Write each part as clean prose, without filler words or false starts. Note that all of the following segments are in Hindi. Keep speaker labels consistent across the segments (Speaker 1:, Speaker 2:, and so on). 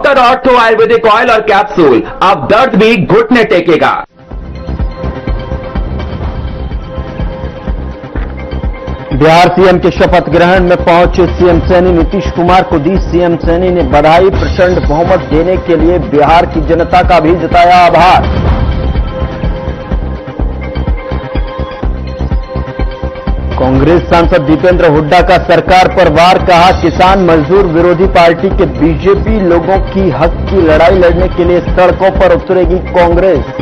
Speaker 1: डॉक्टर ऑर्थो आयुर्वेदिक ऑयल और कैप्सूल, अब दर्द भी घुटने टेकेगा।
Speaker 2: बिहार सीएम के शपथ ग्रहण में पहुंचे सीएम सैनी, नीतीश कुमार को दी सीएम सैनी ने बधाई। प्रचंड बहुमत देने के लिए बिहार की जनता का भी जताया आभार। कांग्रेस सांसद दीपेंद्र हुड्डा का सरकार पर वार, कहा किसान मजदूर विरोधी पार्टी के बीजेपी लोगों की हक की लड़ाई लड़ने के लिए सड़कों पर उतरेगी कांग्रेस।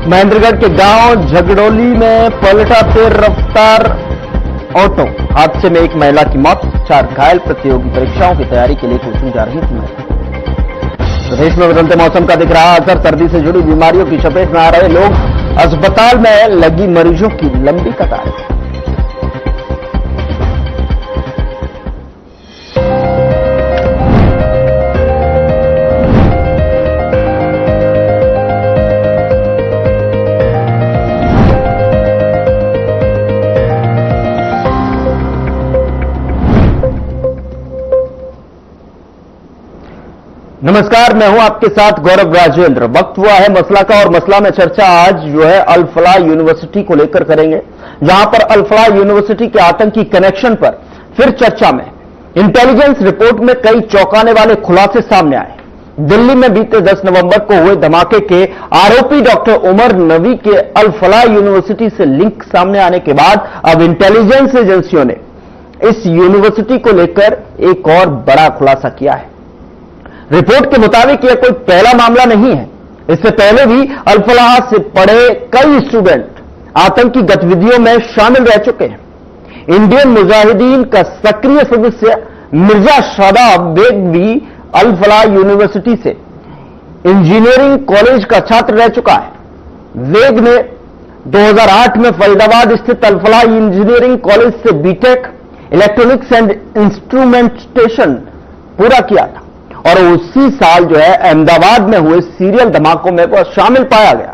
Speaker 2: महेंद्रगढ़ के गांव झगड़ोली में पलटा तेज रफ्तार ऑटो, हादसे में एक महिला की मौत, 4 घायल। प्रतियोगी परीक्षाओं की तैयारी के लिए कोचिंग जा रही थी महिला। प्रदेश में बदलते मौसम का दिख रहा असर, सर्दी से जुड़ी बीमारियों की चपेट में आ रहे लोग, अस्पताल में लगी मरीजों की लंबी कतार। नमस्कार, मैं हूं आपके साथ गौरव राजेंद्र। वक्त हुआ है मसला का, और मसला में चर्चा आज जो है अल फलाह यूनिवर्सिटी को लेकर करेंगे, जहां पर अल फलाह यूनिवर्सिटी के आतंकी कनेक्शन पर फिर चर्चा में। इंटेलिजेंस रिपोर्ट में कई चौंकाने वाले खुलासे सामने आए। दिल्ली में बीते 10 नवंबर को हुए धमाके के आरोपी डॉक्टर उमर नवी के अल फलाह यूनिवर्सिटी से लिंक सामने आने के बाद अब इंटेलिजेंस एजेंसियों ने इस यूनिवर्सिटी को लेकर एक और बड़ा खुलासा किया है। रिपोर्ट के मुताबिक यह कोई पहला मामला नहीं है। इससे पहले भी अल फलाह से पढ़े कई स्टूडेंट आतंकी गतिविधियों में शामिल रह चुके हैं। इंडियन मुजाहिदीन का सक्रिय सदस्य मिर्जा शादाब बेग भी अल फलाह यूनिवर्सिटी से इंजीनियरिंग कॉलेज का छात्र रह चुका है। बेग ने 2008 में फरीदाबाद स्थित अल फलाह इंजीनियरिंग कॉलेज से बीटेक इलेक्ट्रॉनिक्स एंड इंस्ट्रूमेंटेशन पूरा किया था, और उसी साल जो है अहमदाबाद में हुए सीरियल धमाकों में वह शामिल पाया गया।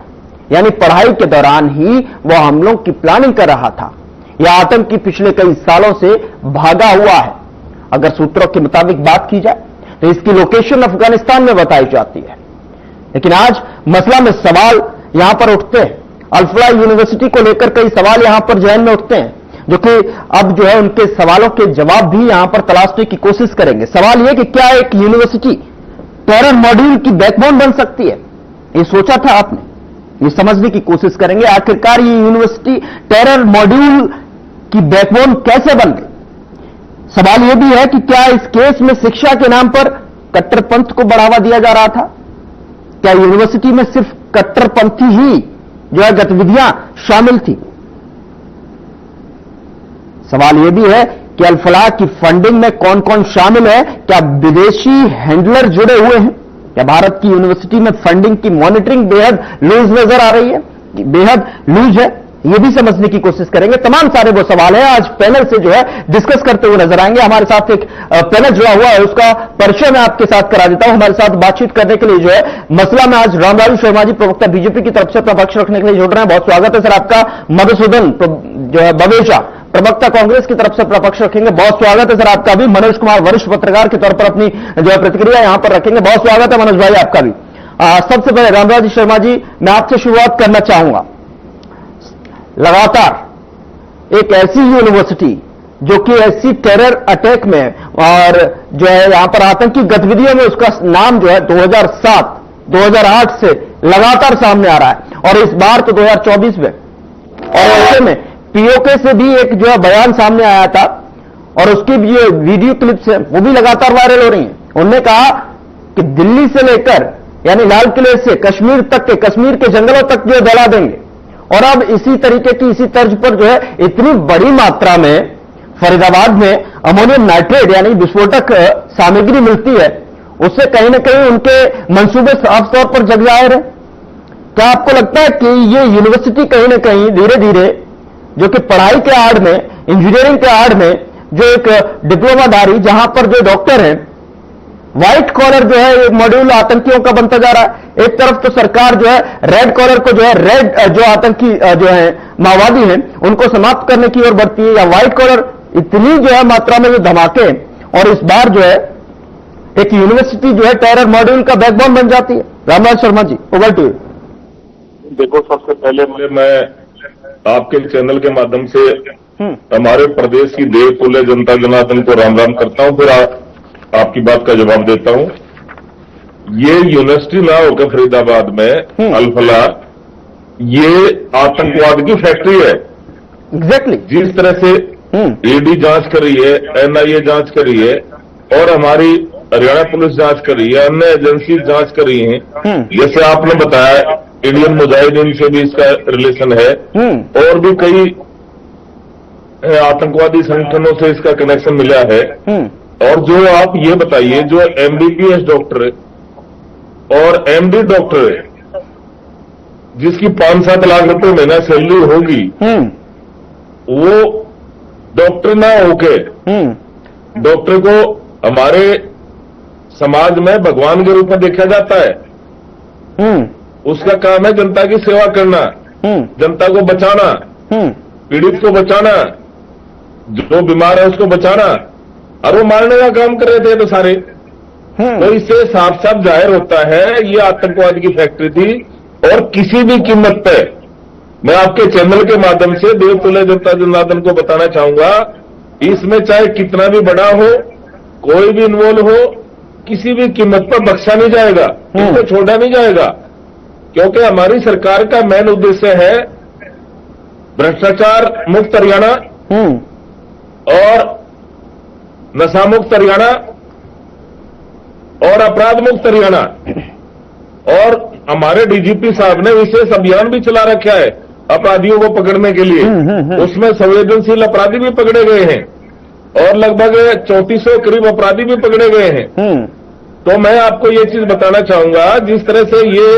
Speaker 2: यानी पढ़ाई के दौरान ही वह हमलों की प्लानिंग कर रहा था। यह आतंकी पिछले कई सालों से भागा हुआ है। अगर सूत्रों के मुताबिक बात की जाए तो इसकी लोकेशन अफगानिस्तान में बताई जाती है। लेकिन आज मसला में सवाल यहां पर उठते हैं। अल फलाह यूनिवर्सिटी को लेकर कई सवाल यहां पर जहन में उठते हैं, जो कि अब जो है उनके सवालों के जवाब भी यहां पर तलाशने की कोशिश करेंगे। सवाल यह कि क्या एक यूनिवर्सिटी टेरर मॉड्यूल की बैकबोन बन सकती है? ये सोचा था आपने? ये समझने की कोशिश करेंगे आखिरकार ये यूनिवर्सिटी टेरर मॉड्यूल की बैकबोन कैसे बन गई। सवाल यह भी है कि क्या इस केस में शिक्षा के नाम पर कट्टरपंथ को बढ़ावा दिया जा रहा था? क्या यूनिवर्सिटी में सिर्फ कट्टरपंथी ही जो है गतिविधियां शामिल थी? सवाल यह भी है कि अल फलाह की फंडिंग में कौन कौन शामिल है? क्या विदेशी हैंडलर जुड़े हुए हैं? क्या भारत की यूनिवर्सिटी में फंडिंग की मॉनिटरिंग बेहद लूज नजर आ रही है, बेहद लूज है? यह भी समझने की कोशिश करेंगे। तमाम सारे वो सवाल हैं, आज पैनल से जो है डिस्कस करते हुए नजर आएंगे। हमारे साथ एक पैनल जुड़ा हुआ है, उसका परिचय मैं आपके साथ करा देता हूं। हमारे साथ बातचीत करने के लिए जो है मसला में आज रामराजू शर्मा जी, प्रवक्ता बीजेपी की तरफ से अपना पक्ष रखने के लिए जुड़ रहे हैं। बहुत स्वागत है सर आपका। मधुसूदन जो है बवेचा, प्रवक्ता कांग्रेस की तरफ से अपना पक्ष रखेंगे। बहुत स्वागत है सर आपका भी। मनोज कुमार, वरिष्ठ पत्रकार के तौर पर अपनी जो है प्रतिक्रिया यहां पर रखेंगे। बहुत स्वागत है मनोज भाई आपका भी। सबसे पहले रामराजू शर्मा जी, मैं आपसे शुरुआत करना चाहूंगा। लगातार एक ऐसी यूनिवर्सिटी जो कि ऐसी टेरर अटैक में और जो है यहां पर आतंकी गतिविधियों में उसका नाम जो है 2007, 2008 से लगातार सामने आ रहा है, और इस बार तो 2024 में। और ऐसे में पीओके से भी एक जो है बयान सामने आया था, और उसकी जो वीडियो क्लिप्स है वो भी लगातार वायरल हो रही हैं। उन्होंने कहा कि दिल्ली से लेकर यानी लाल किले से कश्मीर तक के, कश्मीर के जंगलों तक जो जला देंगे। और अब इसी तरीके की, इसी तर्ज पर जो है इतनी बड़ी मात्रा में फरीदाबाद में अमोनियम नाइट्रेट यानी विस्फोटक सामग्री मिलती है, उससे कहीं ना कहीं उनके मंसूबे साफ तौर पर जग जाहिर है। क्या आपको लगता है कि ये यूनिवर्सिटी कहीं ना कहीं धीरे धीरे जो कि पढ़ाई के आड़ में, इंजीनियरिंग के आड़ में जो एक डिप्लोमाधारी, जहां पर जो डॉक्टर हैं व्हाइट कॉलर जो है एक मॉड्यूल आतंकियों का बनता जा रहा है। एक तरफ तो सरकार जो है रेड कॉलर को जो है रेड जो आतंकी जो है माओवादी हैं उनको समाप्त करने की ओर बढ़ती है, या व्हाइट कॉलर इतनी जो है मात्रा में जो धमाके, और इस बार जो है एक यूनिवर्सिटी जो है टेरर मॉड्यूल का बैकबोन बन जाती है। Ramraj Sharma ji, over to you.
Speaker 3: देखो, सबसे पहले मैं आपके चैनल के माध्यम से हमारे प्रदेश की देवतुल्य जनता जनार्दन को राम राम करता हूं, फिर आपकी बात का जवाब देता हूं। ये यूनिवर्सिटी ना होकर फरीदाबाद में अल-फला, ये आतंकवाद की फैक्ट्री है।
Speaker 2: एग्जैक्टली
Speaker 3: जिस तरह से ईडी जांच कर रही है, एनआईए जांच कर रही है, और हमारी हरियाणा पुलिस जांच कर रही है, अन्य एजेंसी जांच कर रही हैं। जैसे आपने बताया इंडियन मुजाहिदीन से भी इसका रिलेशन है, और भी कई आतंकवादी संगठनों से इसका कनेक्शन मिला है। और जो आप ये बताइए, जो एमबीबीएस डॉक्टर और एमडी डॉक्टर जिसकी 5-7 लाख रुपए महीना सैलरी होगी, वो डॉक्टर ना होके डॉक्टर को हमारे समाज में भगवान के रूप में देखा जाता है। उसका काम है जनता की सेवा करना, जनता को बचाना, पीड़ित को बचाना, जो बीमार है उसको बचाना, और वो मारने का काम कर रहे थे तो सारे। तो इससे साफ साफ जाहिर होता है ये आतंकवाद की फैक्ट्री थी। और किसी भी कीमत पे मैं आपके चैनल के माध्यम से देवतुल्य जनता जनार्दन को बताना चाहूंगा, इसमें चाहे कितना भी बड़ा हो, कोई भी इन्वॉल्व हो, किसी भी कीमत पर बख्शा नहीं जाएगा, इसको छोड़ा नहीं जाएगा। क्योंकि हमारी सरकार का मेन उद्देश्य है भ्रष्टाचार मुक्त हरियाणा और नशा मुक्त हरियाणा और अपराध मुक्त हरियाणा। और हमारे डीजीपी साहब ने विशेष अभियान भी चला रखा है अपराधियों को पकड़ने के लिए। उसमें संवेदनशील अपराधी भी पकड़े गए हैं और लगभग 3400 करीब अपराधी भी पकड़े गए हैं। तो मैं आपको ये चीज बताना चाहूंगा, जिस तरह से ये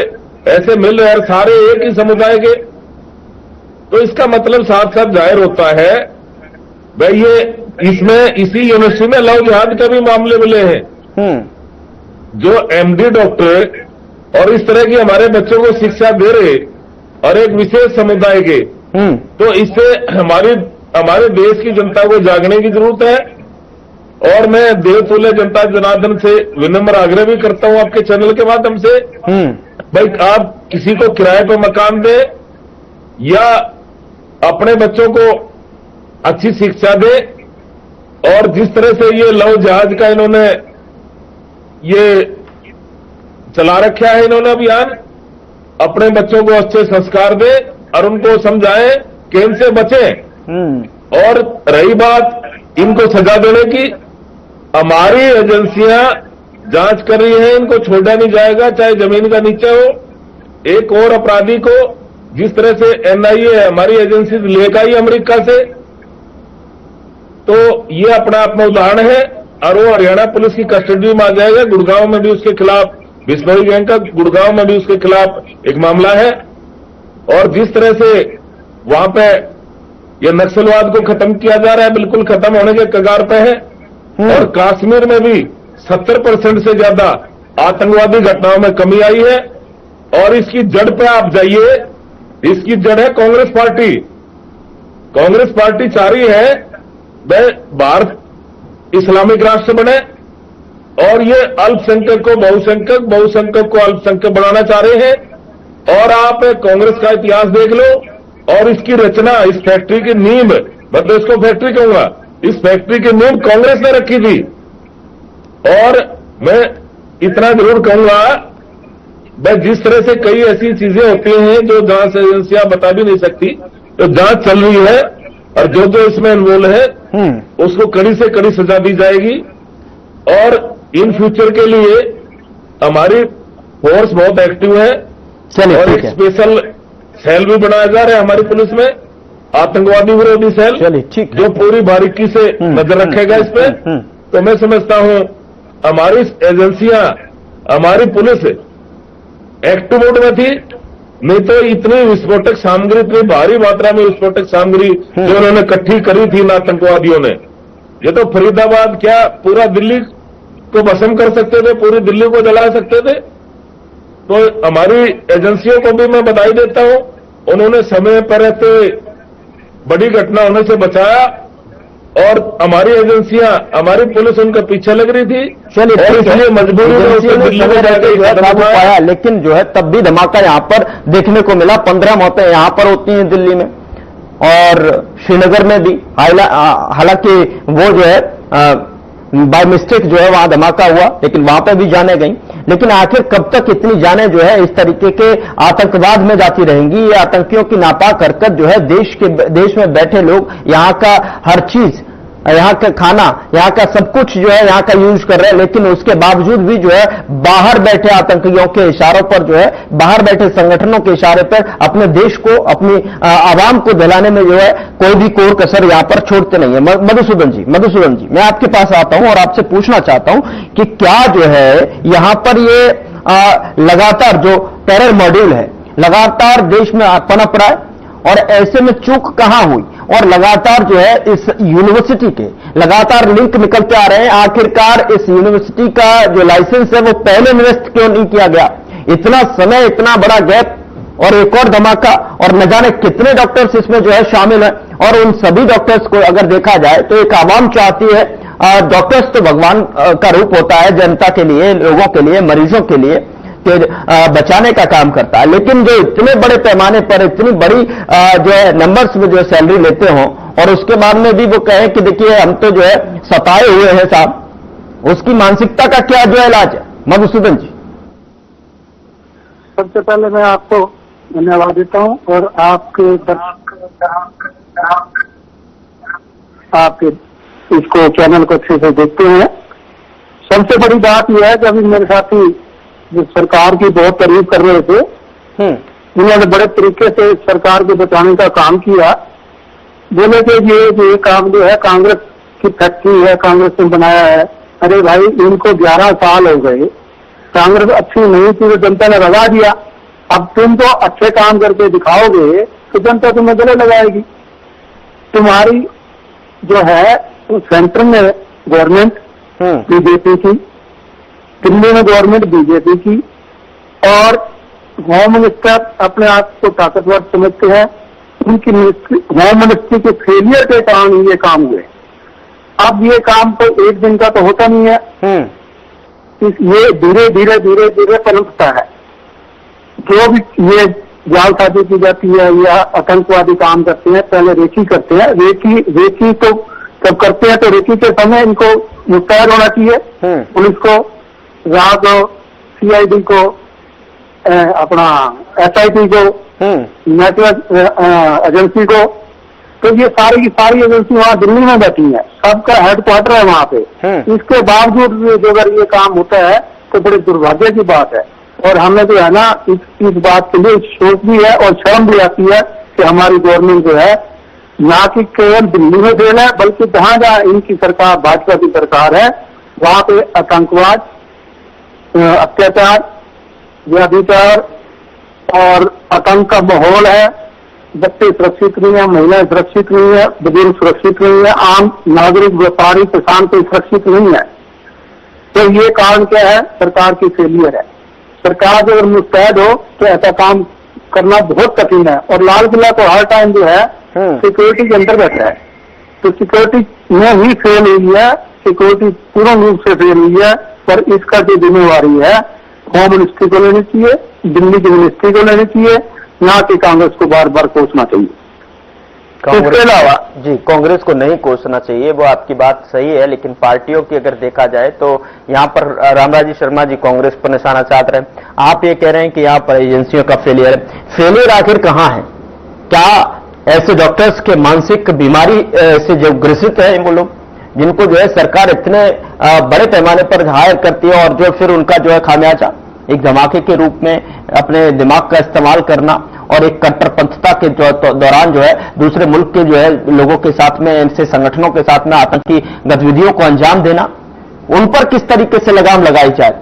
Speaker 3: ऐसे मिल रहे हैं सारे एक ही समुदाय के, तो इसका मतलब साफ साफ जाहिर होता है भाई ये इसमें इसी यूनिवर्सिटी में लव जिहाद के भी मामले मिले हैं। जो एमडी डॉक्टर और इस तरह की हमारे बच्चों को शिक्षा दे रहे और एक विशेष समुदाय के, तो इससे हमारे देश की जनता को जागने की जरूरत है। और मैं देवतुल्य जनता जनार्दन से विनम्र आग्रह भी करता हूं आपके चैनल के माध्यम से, भाई आप किसी को किराए पर मकान दे या अपने बच्चों को अच्छी शिक्षा दे। और जिस तरह से ये लव जहाज का इन्होंने ये चला रखा है इन्होंने अभियान, अपने बच्चों को अच्छे संस्कार दे और उनको समझाएं कि इनसे बचें। और रही बात इनको सजा देने की, हमारी एजेंसियां जांच कर रही हैं, इनको छोड़ा नहीं जाएगा चाहे जमीन का नीचे हो। एक और अपराधी को जिस तरह से एनआईए हमारी एजेंसी लेकर आई अमेरिका से, तो ये अपना अपना उदाहरण है और वो हरियाणा पुलिस की कस्टडी में आ जाएगा। गुड़गांव में भी उसके खिलाफ, बिश्नोई गैंग का गुड़गांव में भी उसके खिलाफ एक मामला है। और जिस तरह से वहां पे ये नक्सलवाद को खत्म किया जा रहा है, बिल्कुल खत्म होने के कगार पे है। और कश्मीर में भी 70% से ज्यादा आतंकवादी घटनाओं में कमी आई है। और इसकी जड़ पे आप जाइए, इसकी जड़ है कांग्रेस पार्टी। कांग्रेस पार्टी चाह रही है वह भारत इस्लामिक राष्ट्र बने और ये अल्पसंख्यक को बहुसंख्यक, बहुसंख्यक को अल्पसंख्यक बनाना चाह रहे हैं। और आप कांग्रेस का इतिहास देख लो और इसकी रचना, इस फैक्ट्री की नींव, मैं तो इसको फैक्ट्री कहूंगा, इस फैक्ट्री की नींव कांग्रेस ने रखी थी। और मैं इतना जरूर कहूंगा, भाई जिस तरह से कई ऐसी चीजें होती हैं जो जांच एजेंसियां बता भी नहीं सकती, तो जांच चल रही है और जो जो इसमें इन्वॉल्व है उसको कड़ी से कड़ी सजा दी जाएगी। और इन फ्यूचर के लिए हमारी फोर्स बहुत एक्टिव है और एक स्पेशल सेल भी बनाया जा रहा है हमारी पुलिस में, आतंकवादी विरोधी सेल, जो पूरी बारीकी से नजर रखेगा इस पे। तो मैं समझता हूं हमारी एजेंसियां, हमारी पुलिस एक्टिव मोड में थी, नहीं तो इतनी विस्फोटक सामग्री, इतनी भारी मात्रा में विस्फोटक सामग्री जो उन्होंने इकट्ठी करी थी इन आतंकवादियों ने, ये तो फरीदाबाद क्या पूरा दिल्ली को भस्म कर सकते थे, पूरी दिल्ली को जला सकते थे। तो हमारी एजेंसियों को भी मैं बधाई देता हूं, उन्होंने समय पर रहते बड़ी घटना होने से बचाया और हमारी एजेंसियां, हमारी पुलिस उनके पीछे लग रही थी।
Speaker 2: चलिए,
Speaker 3: इसलिए मजबूरी में उसे दिल्ली में जाकर
Speaker 2: जो है काबू पाया, लेकिन जो है तब भी धमाका यहां पर देखने को मिला। 15 मौतें यहां पर होती हैं दिल्ली में और श्रीनगर में भी। हालांकि वो जो है बाय मिस्टेक जो है वहां धमाका हुआ, लेकिन वहां पर भी जाने गई। लेकिन आखिर कब तक इतनी जानें जो है इस तरीके के आतंकवाद में जाती रहेंगी? ये आतंकियों की नापाक हरकत जो है देश में बैठे लोग यहां का हर चीज, यहाँ का खाना, यहाँ का सब कुछ जो है यहाँ का यूज कर रहे हैं, लेकिन उसके बावजूद भी जो है बाहर बैठे आतंकियों के इशारों पर जो है, बाहर बैठे संगठनों के इशारे पर अपने देश को, अपनी आवाम को दलाने में जो है कोई भी कोर कसर यहाँ पर छोड़ते नहीं है। मधुसूदन जी, मैं आपके पास आता हूं और आपसे पूछना चाहता हूं कि क्या जो है यहाँ पर ये लगातार जो टेरर मॉड्यूल है लगातार देश में पनप रहा है, और ऐसे में चूक कहां हुई? और लगातार जो है इस यूनिवर्सिटी के लगातार लिंक निकलते आ रहे हैं। आखिरकार इस यूनिवर्सिटी का जो लाइसेंस है वो पहले निरस्त क्यों नहीं किया गया? इतना समय, इतना बड़ा गैप और एक और धमाका, और न जाने कितने डॉक्टर्स इसमें जो है शामिल हैं। और उन सभी डॉक्टर्स को अगर देखा जाए तो एक आवाम चाहती है, डॉक्टर्स तो भगवान का रूप होता है जनता के लिए, लोगों के लिए, मरीजों के लिए, कि बचाने का काम करता है। लेकिन जो इतने बड़े पैमाने पर इतनी बड़ी जो है नंबर्स में जो है सैलरी लेते हों और उसके बाद में भी वो कहें कि देखिए हम तो जो है सताए हुए हैं साहब, उसकी मानसिकता का क्या जो है इलाज है? मधुसूदन जी,
Speaker 4: सबसे पहले मैं आपको धन्यवाद देता हूं और आपके इसको चैनल को अच्छे से देखते हैं। सबसे बड़ी बात यह है कि अभी मेरे साथी जो सरकार की बहुत तारीफ कर रहे थे, उन्होंने बड़े तरीके से सरकार को बचाने का काम किया। बोले कि ये काम जो है कांग्रेस की फैक्ट्री है, कांग्रेस ने बनाया है। अरे भाई, इनको 11 साल हो गए, कांग्रेस अच्छी नहीं थी तो जनता ने लगा दिया। अब तुम तो अच्छे काम करके दिखाओगे तो जनता तुम्हें गले लगाएगी। तुम्हारी जो है तो सेंटर में गवर्नमेंट बीजेपी की, दिल्ली में गवर्नमेंट बीजेपी की, और होम मिनिस्टर अपने आप को ताकतवर समझते हैं। उनकी होम मिनिस्ट्री के फेलियर के कारण ये काम हुए। अब ये काम तो एक दिन का तो होता नहीं है, ये धीरे धीरे पनपता है। जो भी ये जालसाजी की जाती है या आतंकवादी काम करते हैं, पहले रेकी करते हैं। रेकी तो जब करते हैं तो रेकी के समय इनको मुस्तैद होना चाहिए, पुलिस को, राह को, सीआईडी को, अपना एसआईटी को, नेटवर्क एजेंसी को। तो ये सारी की सारी एजेंसी वहाँ दिल्ली में बैठी है, सबका हेडक्वार्टर है वहाँ पे। इसके बावजूद जो अगर ये काम होता है तो बड़े दुर्भाग्य की बात है। और हमें जो है ना इस बात के लिए शोक भी है और शर्म भी आती है कि हमारी गवर्नमेंट जो है ना कि केवल दिल्ली में फेल है, बल्कि जहां जहां इनकी सरकार, भाजपा की सरकार है, वहां पे आतंकवाद, अत्याचार, व्यभिचार और आतंक का माहौल है। बच्चे सुरक्षित नहीं है, महिलाएं सुरक्षित नहीं है, बुजुर्ग सुरक्षित नहीं है, आम नागरिक, व्यापारी, किसान कोई सुरक्षित नहीं है। तो ये कारण क्या है? सरकार की फेलियर है। सरकार जो अगर मुस्तैद हो तो ऐसा काम करना बहुत कठिन है। और लाल किला तो हर टाइम जो है सिक्योरिटी के अंदर बैठा है, तो सिक्योरिटी में ही फेल हुई है, सिक्योरिटी पूर्ण रूप से फेल हुई है। पर इसका जो जिम्मेवारी है होम मिनिस्ट्री को लेनी चाहिए, दिल्ली की मिनिस्ट्री को लेनी चाहिए, ना कि कांग्रेस को बार बार कोसना चाहिए। इसके अलावा
Speaker 2: जी, कांग्रेस को नहीं कोसना चाहिए, वो आपकी बात सही है। लेकिन पार्टियों की अगर देखा जाए तो यहाँ पर रामराजी शर्मा जी कांग्रेस पर निशाना साध रहे हैं। आप ये कह रहे हैं कि यहाँ पर एजेंसियों का फेलियर है। फेलियर आखिर कहाँ है? क्या ऐसे डॉक्टर्स के मानसिक बीमारी से जो ग्रसित है वो लोग, जिनको जो है सरकार इतने बड़े पैमाने पर हायर करती है, और जो फिर उनका जो है खामियाजा एक धमाके के रूप में अपने दिमाग का इस्तेमाल करना और एक कट्टरपंथता के दौरान जो है दूसरे मुल्क के जो है लोगों के साथ में, ऐसे संगठनों के साथ में आतंकी गतिविधियों को अंजाम देना, उन पर किस तरीके से लगाम लगाई जाए?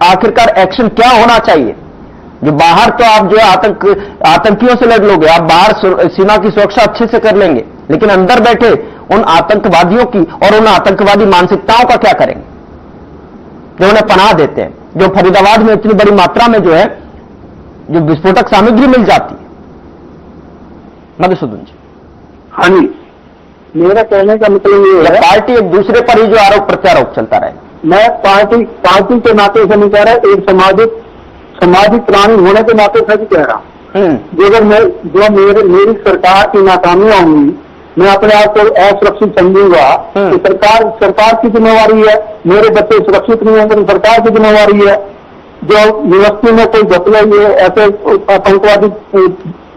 Speaker 2: आखिरकार एक्शन क्या होना चाहिए? जो बाहर तो आप जो है आतंकियों से लड़ लोगे, आप बाहर सीमा की सुरक्षा अच्छे से कर लेंगे, लेकिन अंदर बैठे उन आतंकवादियों की और उन आतंकवादी मानसिकताओं का क्या करेंगे? जो उन्हें पनाह देते हैं, जो फरीदाबाद में इतनी बड़ी मात्रा में जो है जो विस्फोटक सामग्री मिल जाती है। मधुसूदन जी।
Speaker 4: हाँ जी, मेरा कहने का मतलब ये है,
Speaker 2: पार्टी एक दूसरे पर ही जो आरोप प्रत्यारोप चलता रहे।
Speaker 4: मैं पार्टी के नाते से नहीं कह रहा, एक सामाजिक प्राणी होने के नाते से भी कह रहा हूँ। अगर मेरी सरकार की नाकामियां होंगी, मैं अपने आप को असुरक्षित समझूंगा कि सरकार की जिम्मेवारी है, मेरे बच्चे सुरक्षित नहीं होंगे तो सरकार की जिम्मेवारी है। जो यूनिवर्सिटी में कोई घपले ये ऐसे आतंकवादी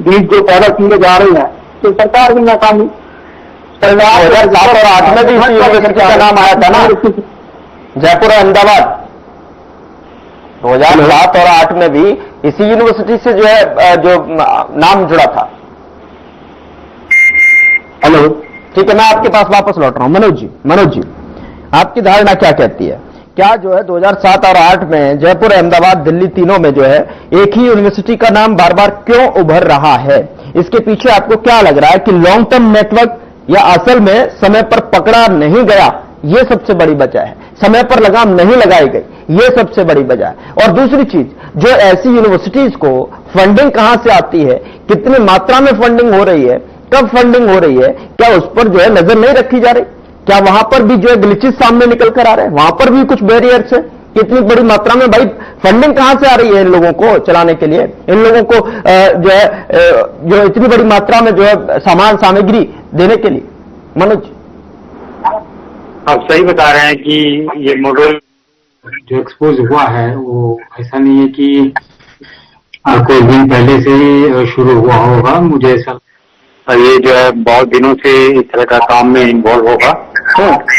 Speaker 4: बीज जो पैदा किए जा रहे हैं, तो सरकार की नाकामी।
Speaker 2: 2007 और 2008 में भी इसी यूनिवर्सिटी का नाम आया था ना, जयपुर और अहमदाबाद। 2007 और 2008 में भी इसी यूनिवर्सिटी से जो है जो नाम जुड़ा था।
Speaker 4: हेलो,
Speaker 2: ठीक है, मैं आपके पास वापस लौट रहा हूं। मनोज जी, आपकी धारणा क्या कहती है? क्या जो है 2007 और 2008 में जयपुर, अहमदाबाद, दिल्ली तीनों में जो है एक ही यूनिवर्सिटी का नाम बार बार क्यों उभर रहा है? इसके पीछे आपको क्या लग रहा है कि लॉन्ग टर्म नेटवर्क या असल में समय पर पकड़ा नहीं गया, ये सबसे बड़ी वजह है? समय पर लगाम नहीं लगाई गई, ये सबसे बड़ी वजह है। और दूसरी चीज, जो ऐसी यूनिवर्सिटीज को फंडिंग कहां से आती है, कितनी मात्रा में फंडिंग हो रही है, कब फंडिंग हो रही है, क्या उस पर जो है नजर नहीं रखी जा रही? क्या वहां पर भी जो है ग्लिचेस सामने निकल कर आ रहे हैं? वहां पर भी कुछ बैरियर्स है? इतनी बड़ी मात्रा में भाई फंडिंग कहां से आ रही है इन लोगों को चलाने के लिए, इन लोगों को जो है जो इतनी बड़ी मात्रा में जो है सामान सामग्री देने के लिए? मनोज,
Speaker 5: आप सही बता रहे हैं कि ये मॉडल जो एक्सपोज हुआ है वो ऐसा नहीं है कि कुछ दिन पहले से ही शुरू हुआ होगा। मुझे ऐसा ये जो है बहुत दिनों से इस तरह का काम में इन्वॉल्व होगा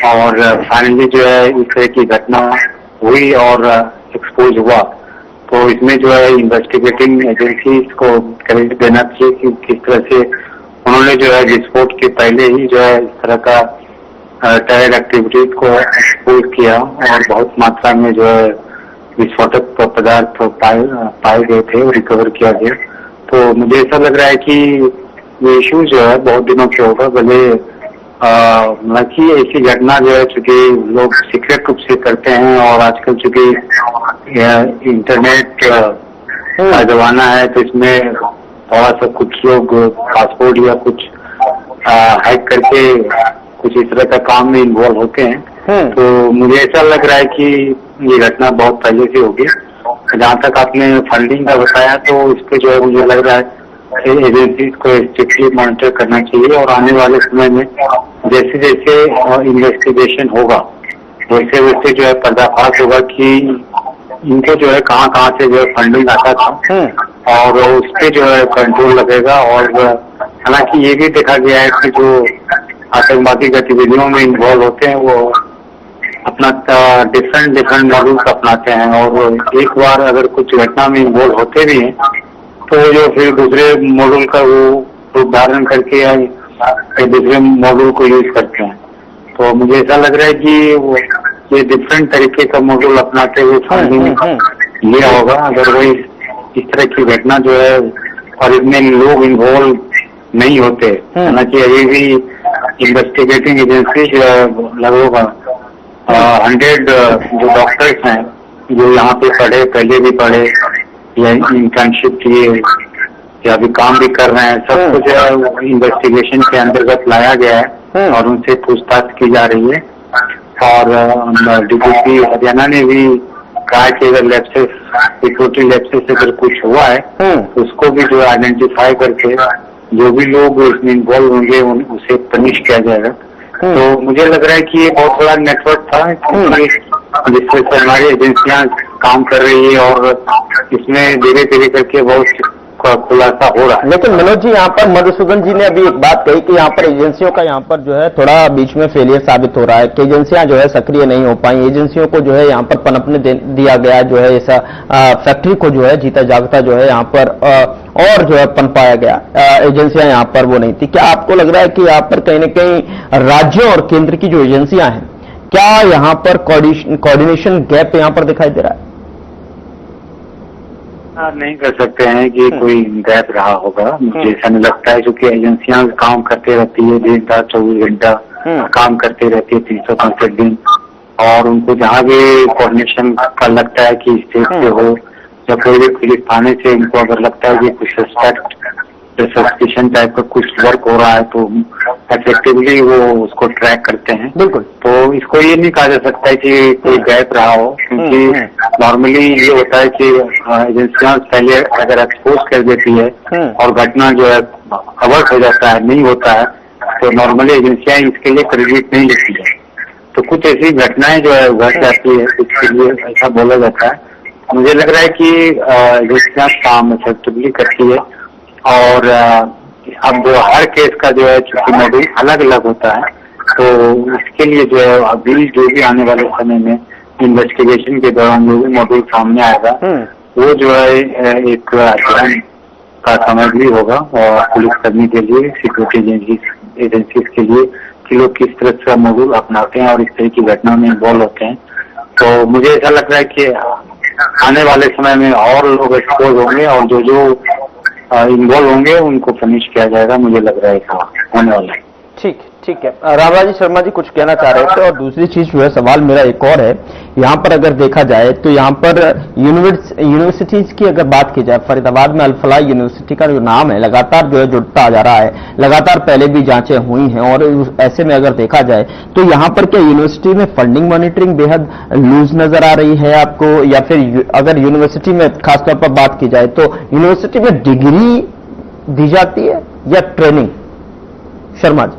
Speaker 5: और फाइनली जो है इस तरह की घटना हुई और एक्सपोज हुआ, तो इसमें जो है इन्वेस्टिगेटिंग एजेंसीज को क्रेडिट देना चाहिए कि किस तरह से उन्होंने जो है विस्फोट के पहले ही जो है इस तरह का टेरर एक्टिविटीज को एक्सपोज किया और बहुत मात्रा में जो है विस्फोटक पदार्थ पाए गए थे और रिकवर किया गया। तो मुझे ऐसा लग रहा है कि ये इशू जो है बहुत दिनों से होगा, भले हालांकि ऐसी घटना जो है चूंकि लोग सीक्रेट रूप से करते हैं और आजकल चूंकि इंटरनेट का जमाना है तो इसमें थोड़ा सा कुछ लोग पासपोर्ट या कुछ हैक करके कुछ इस तरह का काम में इन्वॉल्व होते हैं। तो मुझे ऐसा लग रहा है कि ये घटना बहुत पहले से होगी। जहाँ तक आपने फंडिंग का बताया तो इस पे जो है मुझे लग रहा है एजेंसीज को स्ट्रिक्टली मॉनिटर करना चाहिए और आने वाले समय में जैसे जैसे इन्वेस्टिगेशन होगा वैसे वैसे जो है पर्दाफाश होगा कि इनको जो है कहाँ से जो है फंडिंग आता था और उस पर जो है कंट्रोल लगेगा। और हालांकि ये भी देखा गया है कि जो आतंकवादी गतिविधियों में इन्वॉल्व होते हैं वो अपना डिफरेंट मॉडल्स अपनाते हैं और एक बार अगर कुछ घटना में इन्वॉल्व होते भी हैं तो जो फिर दूसरे मॉडल का वो रूप धारण करके या दूसरे मॉडल को यूज करते हैं। तो मुझे ऐसा लग रहा है कि वो ये डिफरेंट तरीके का मॉडल अपनाते हुए फंडिंग लिया होगा। अगर वही इस तरह की घटना जो है और इतने लोग इन्वॉल्व नहीं होते, हालांकि अभी भी इन्वेस्टिगेटिंग एजेंसी जो है लगभग 100 जो डॉक्टर्स हैं जो यहाँ पे पढ़े, पहले भी पढ़े या इंटर्नशिप किए या अभी काम भी कर रहे हैं, सब कुछ इन्वेस्टिगेशन के अंतर्गत लाया गया है और उनसे पूछताछ की जा रही है। और डीजीपी हरियाणा ने भी कहा कि अगर लैप्सेस, सिक्योरिटी लैप्सेस अगर कुछ हुआ है तो उसको भी जो आइडेंटिफाई करके जो भी लोग इसमें इन्वॉल्व होंगे उसे पनिश किया जाएगा। तो मुझे लग रहा है कि ये बहुत बड़ा नेटवर्क था जिसमें से हमारी एजेंसियां काम कर रही है और इसमें धीरे धीरे करके बहुत खुलासा हो रहा है।
Speaker 2: लेकिन मनोज जी, यहाँ पर मधुसूदन जी ने अभी एक बात कही कि यहाँ पर एजेंसियों का यहाँ पर जो है थोड़ा बीच में फेलियर साबित हो रहा है कि एजेंसियां जो है सक्रिय नहीं हो पाई, एजेंसियों को जो है यहाँ पर पनपने दिया गया, जो है ऐसा फैक्ट्री को जो है जीता जागता जो है यहाँ पर और जो है पनपाया गया, एजेंसियां यहाँ पर वो नहीं थी। क्या आपको लग रहा है कि यहाँ पर कहीं न कहीं राज्यों और केंद्र की जो एजेंसियां हैं, क्या यहाँ पर कोऑर्डिनेशन गैप यहाँ पर दिखाई दे रहा है?
Speaker 5: नहीं कर सकते हैं कि कोई गैप रहा होगा, मुझे ऐसा नहीं लगता है, क्योंकि एजेंसियां काम करते रहती है दिन रात 24 घंटा काम करते रहती है 365 दिन और उनको जहाँ भी कोऑर्डिनेशन का लगता है कि स्टेट से हो या कोई भी पुलिस थाने से इनको अगर लगता है कि कुछ सस्पेक्शन टाइप का कुछ वर्क हो रहा है तो एफेक्टिवली वो उसको ट्रैक करते हैं।
Speaker 2: बिल्कुल।
Speaker 5: तो इसको ये नहीं कहा जा सकता है कि कोई गैप रहा हो, क्योंकि नॉर्मली ये होता है कि एजेंसियां पहले अगर एक्सपोज कर देती है और घटना जो है कवर हो जाता है, नहीं होता है, तो नॉर्मली एजेंसियां इसके लिए क्रेडिट नहीं लेती है। तो कुछ ऐसी घटनाएं जो है घट जाती है, इसके लिए ऐसा बोला जाता है। मुझे लग रहा है कि एजेंसियां काम इफेक्टिवली करती है और अब जो हर केस का जो है चूंकि मॉड्यूल अलग अलग होता है, तो इसके लिए जो है अभी जो भी आने वाले समय में इन्वेस्टिगेशन के दौरान जो भी मॉड्यूल सामने आएगा वो जो है एक अध्ययन का समय भी होगा और पुलिसकर्मी के लिए, सिक्योरिटी एजेंसीज के लिए कि लोग किस तरह से मॉड्यूल अपनाते हैं और इस तरह की घटना में इन्वॉल्व होते हैं। तो मुझे ऐसा लग रहा है कि आने वाले समय में और लोग एक्सपोज होंगे और जो इन्वॉल्व होंगे उनको पनिश किया जाएगा, मुझे लग रहा है ऐसा होने वाला है।
Speaker 2: ठीक है। रामराज शर्मा जी कुछ कहना चाह रहे थे। और दूसरी चीज जो है, सवाल मेरा एक और है, यहाँ पर अगर देखा जाए तो यहाँ पर यूनिवर्सिटीज की अगर बात की जाए, फरीदाबाद में अल-फलाह यूनिवर्सिटी का जो नाम है लगातार जो है जुड़ता जा रहा है, लगातार पहले भी जांचें हुई हैं और ऐसे में अगर देखा जाए तो यहाँ पर क्या यूनिवर्सिटी में फंडिंग मॉनिटरिंग बेहद लूज नजर आ रही है आपको, या फिर अगर यूनिवर्सिटी में खासतौर पर बात की जाए तो यूनिवर्सिटी में डिग्री दी जाती है या ट्रेनिंग? शर्मा जी,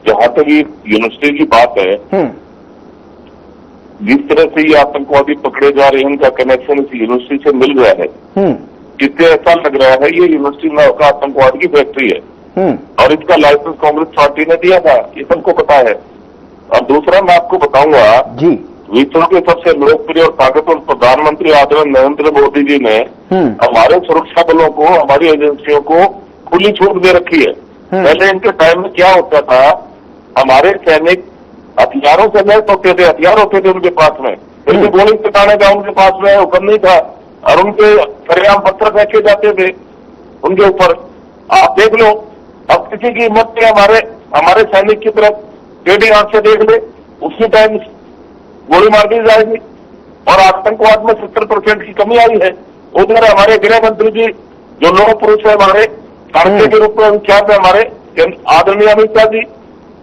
Speaker 3: जहां तक ये यूनिवर्सिटी की बात है, जिस तरह से ये आतंकवादी पकड़े जा रहे हैं, उनका कनेक्शन इस यूनिवर्सिटी से मिल रहा है, इससे ऐसा लग रहा है ये यूनिवर्सिटी में का आतंकवाद की फैक्ट्री है और इसका लाइसेंस कांग्रेस पार्टी ने दिया था, ये सबको पता है। और दूसरा मैं आपको बताऊंगा
Speaker 2: जी,
Speaker 3: विश्व के सबसे लोकप्रिय और ताकतवर प्रधानमंत्री आदरणीय नरेंद्र मोदी जी ने हमारे सुरक्षा बलों को, हमारी एजेंसियों को खुली छूट दे रखी है। पहले इनके टाइम में क्या होता था, हमारे सैनिक हथियारों से लैस होते थे, हथियार होते थे उनके पास में, फिर भी गोली चलाने का उनके पास में हुक्म नहीं था और उनके सरेआम पत्थर फेंके जाते थे उनके ऊपर। आप देख लो, अब किसी की हिम्मत नहीं हमारे सैनिक की तरफ टेढ़ी आंख से देख ले, उसी टाइम गोली मार दी जाएगी। और आतंकवाद में 70% की कमी आई है। उधर हमारे गृह मंत्री जी जो लोह पुरुष है, हमारे तारके के रूप में विख्यात है, हमारे आदरणीय अमित शाह जी,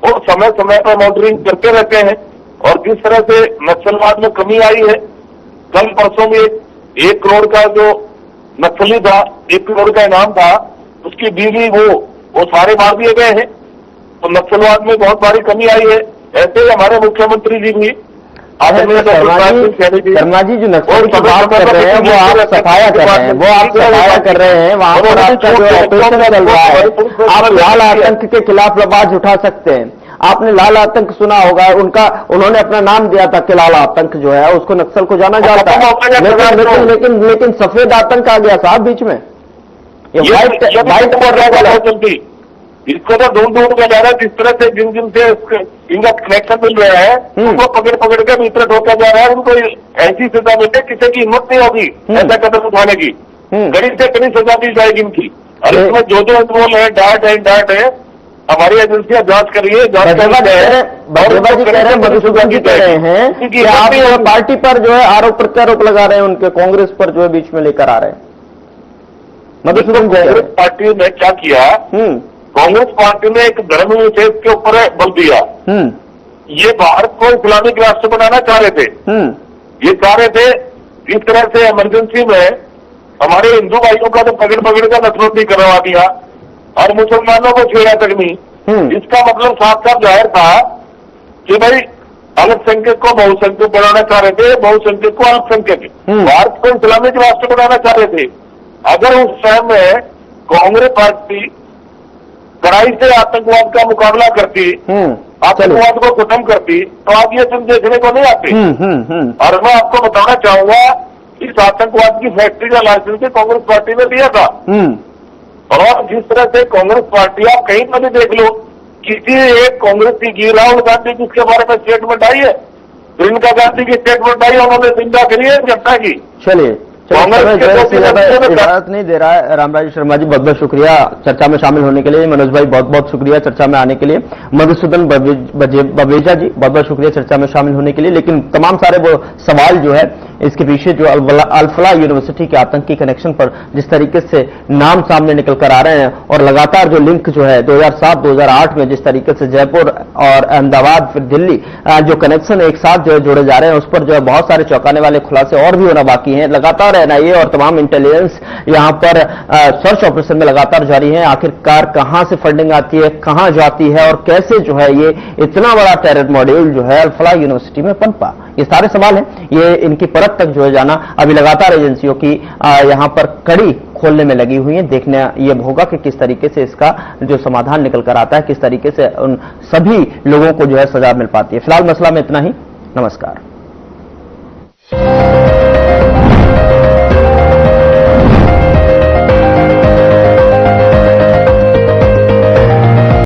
Speaker 3: और समय समय पर मॉनिटरिंग करते रहते हैं। और जिस तरह से नक्सलवाद में कमी आई है, कल परसों में 1 करोड़ का जो नक्सली था, 1 करोड़ का इनाम था, उसकी बीवी वो सारे मार दिए गए हैं। तो नक्सलवाद में बहुत भारी कमी आई है। ऐसे ही हमारे मुख्यमंत्री जी भी
Speaker 2: शर्मा जी जो नक्सल की बात कर रहे हैं वो आप सफाया कर रहे हैं, वहां पर आपका जो ऑपरेशन चल रहा है, आप लाल आतंक के खिलाफ आवाज उठा सकते हैं। आपने लाल आतंक सुना होगा, उन्होंने अपना नाम दिया था कि लाल आतंक जो है उसको नक्सल को जाना जाता है, लेकिन सफेद आतंक आ गया साहब बीच में। ये व्हाइट
Speaker 3: इसको तो ढूंढ के जा रहा है। जिस तरह से जिन से इनका कनेक्शन मिल रहा है उनको पकड़ के भीतर ढोका जा रहा है। उनको ऐसी सजा मिलती है, किसी की हिम्मत नहीं होगी ऐसा कदम उठाने की। कड़ी से कड़ी सजा दी जाएगी इनकी। और इसमें जो इन्वॉल्व है, डार्ट है, हमारी एजेंसियां जांच कर रही है।
Speaker 2: मधुसूदन जी कह रहे हैं कि आप पार्टी पर जो है आरोप प्रत्यारोप लगा रहे हैं, उनके कांग्रेस पर जो है बीच में लेकर आ रहे हैं। मधुसूदन
Speaker 3: कांग्रेस पार्टी ने क्या किया, कांग्रेस पार्टी ने एक धर्म विशेष के ऊपर बल दिया। ये भारत को इस्लामिक राष्ट्र बनाना चाह रहे थे। ये चाह रहे थे जिस तरह से इमरजेंसी में हमारे हिंदू भाइयों का तो पकड़ का नफरत करवा दिया और मुसलमानों को छेड़ा तक नहीं। इसका मतलब साफ साफ जाहिर था कि भाई अल्पसंख्यक को बहुसंख्यक बनाना चाह रहे थे, बहुसंख्यक को अल्पसंख्यक, भारत को इस्लामिक राष्ट्र बनाना चाह रहे थे। अगर उस समय में कांग्रेस पार्टी कड़ाई से आतंकवाद का मुकाबला करती, आतंकवाद को खत्म करती, तो आप ये सब देखने को नहीं आती। और मैं आपको बताना चाहूंगा, इस आतंकवाद की फैक्ट्री का लाइसेंस कांग्रेस पार्टी ने दिया था। और जिस तरह से कांग्रेस पार्टी, आप कहीं पर भी देख लो, किसी एक कांग्रेस की राहुल गांधी जिसके बारे में स्टेटमेंट आई है, प्रियंका गांधी की स्टेटमेंट आई, उन्होंने निंदा करी है जनता की।
Speaker 2: चलिए
Speaker 4: कांग्रेस के
Speaker 2: इजाजत नहीं दे रहा है। रामराज शर्मा जी, बहुत बहुत शुक्रिया चर्चा में शामिल होने के लिए। मनोज भाई, बहुत बहुत शुक्रिया चर्चा में आने के लिए। मधुसूदन बवेजा जी, बहुत बहुत शुक्रिया चर्चा में शामिल होने के लिए। लेकिन तमाम सारे वो सवाल जो है इसके पीछे जो अल-फलाह यूनिवर्सिटी के आतंकी कनेक्शन पर जिस तरीके से नाम सामने निकल कर आ रहे हैं और लगातार जो लिंक जो है 2007-2008 में जिस तरीके से जयपुर और अहमदाबाद फिर दिल्ली जो कनेक्शन एक साथ जो है जोड़े जा रहे हैं, उस पर जो है बहुत सारे चौंकाने वाले खुलासे और भी होना बाकी हैं। लगातार एनआईए और तमाम इंटेलिजेंस यहां पर सर्च ऑपरेशन में लगातार जारी है। आखिरकार कहां से फंडिंग आती है, कहां जाती है और कैसे जो है ये इतना बड़ा टेरर मॉड्यूल जो है अल-फलाह यूनिवर्सिटी में पनपा, ये सारे सवाल हैं। ये इनकी परत तक जो है जाना अभी लगातार एजेंसियों की यहां पर कड़ी खोलने में लगी हुई है। देखना यह होगा कि किस तरीके से इसका जो समाधान निकल कर आता है, किस तरीके से उन सभी लोगों को जो है सजा मिल पाती है। फिलहाल मसला में इतना ही। नमस्कार।